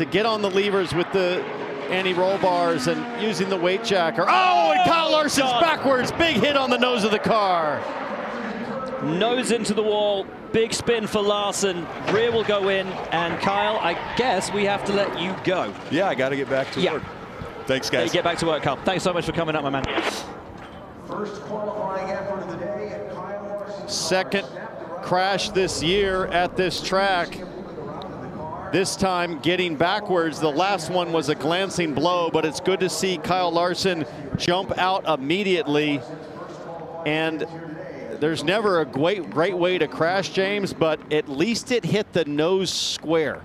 to get on the levers with the anti-roll bars and using the weight jacker. Oh, and Kyle Larson's backwards. Big hit on the nose of the car. Nose into the wall. Big spin for Larson. Rear will go in. And Kyle, I guess we have to let you go. Yeah, I got to get back to work. Thanks, guys. You get back to work, Kyle. Thanks so much for coming up, my man. First qualifying effort of the day. Kyle Larson. Second crash this year at this track. This time getting backwards. The last one was a glancing blow, but it's good to see Kyle Larson jump out immediately. And there's never a great way to crash, James, but at least it hit the nose square.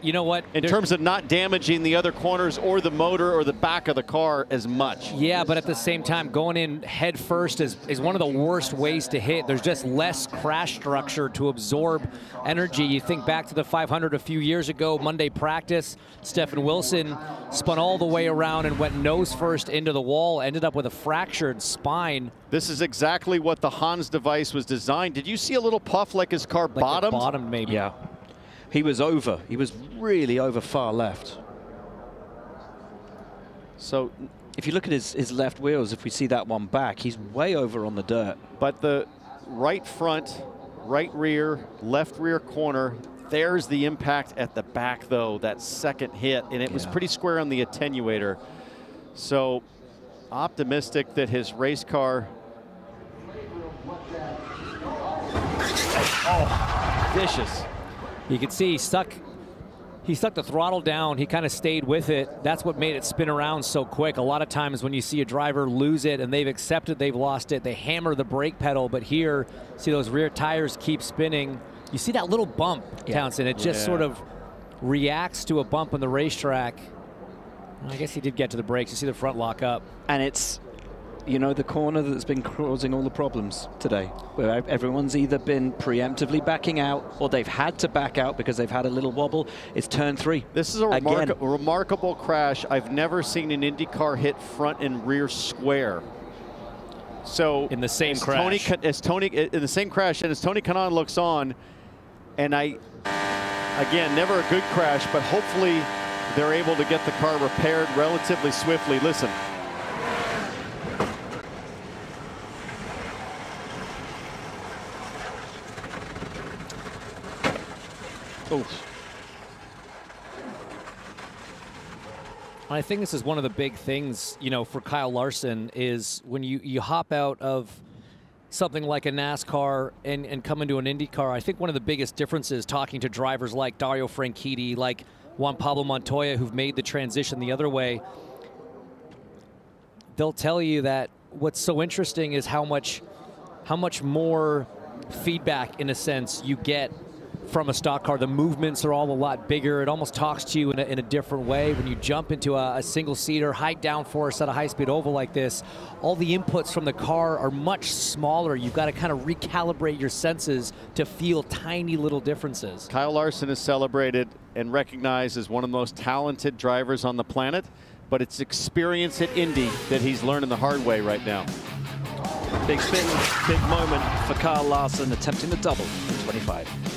You know what? In terms of not damaging the other corners or the motor or the back of the car as much. Yeah, but at the same time, going in head first is one of the worst ways to hit. There's just less crash structure to absorb energy. You think back to the 500 a few years ago, Monday practice, Stephen Wilson spun all the way around and went nose first into the wall, ended up with a fractured spine. This is exactly what the Hans device was designed. Did you see a little puff like his car bottomed? Bottomed, maybe. Yeah. He was over. He was really over far left. So if you look at his left wheels, if we see that one back, he's way over on the dirt. But the right front, right rear, left rear corner, there's the impact at the back, though, that second hit. And it was pretty square on the attenuator. So optimistic that his race car. Oh, vicious. You can see he stuck the throttle down. He kind of stayed with it. That's what made it spin around so quick. A lot of times when you see a driver lose it and they've accepted they've lost it, they hammer the brake pedal. But here, see those rear tires keep spinning. You see that little bump, Townsend. It just sort of reacts to a bump on the racetrack. I guess he did get to the brakes. You see the front lock up. And it's, you know, the corner that's been causing all the problems today, where everyone's either been preemptively backing out or they've had to back out because they've had a little wobble. It's turn 3. This is a remarkable crash. I've never seen an Indy car hit front and rear square. So in the same crash. In the same crash, and as Tony Kanaan looks on, and again, never a good crash, but hopefully they're able to get the car repaired relatively swiftly. Listen. Oof. I think this is one of the big things, you know, for Kyle Larson is when you hop out of something like a NASCAR and come into an IndyCar. I think one of the biggest differences talking to drivers like Dario Franchitti, like Juan Pablo Montoya, who've made the transition the other way, they'll tell you that what's so interesting is how much more feedback, in a sense, you get from a stock car. The movements are all a lot bigger. It almost talks to you in a different way. When you jump into a single-seater, high downforce at a high-speed oval like this, all the inputs from the car are much smaller. You've got to kind of recalibrate your senses to feel tiny little differences. Kyle Larson is celebrated and recognized as one of the most talented drivers on the planet, but it's experience at Indy that he's learning the hard way right now. Big spin, big moment for Kyle Larson attempting the double in 25.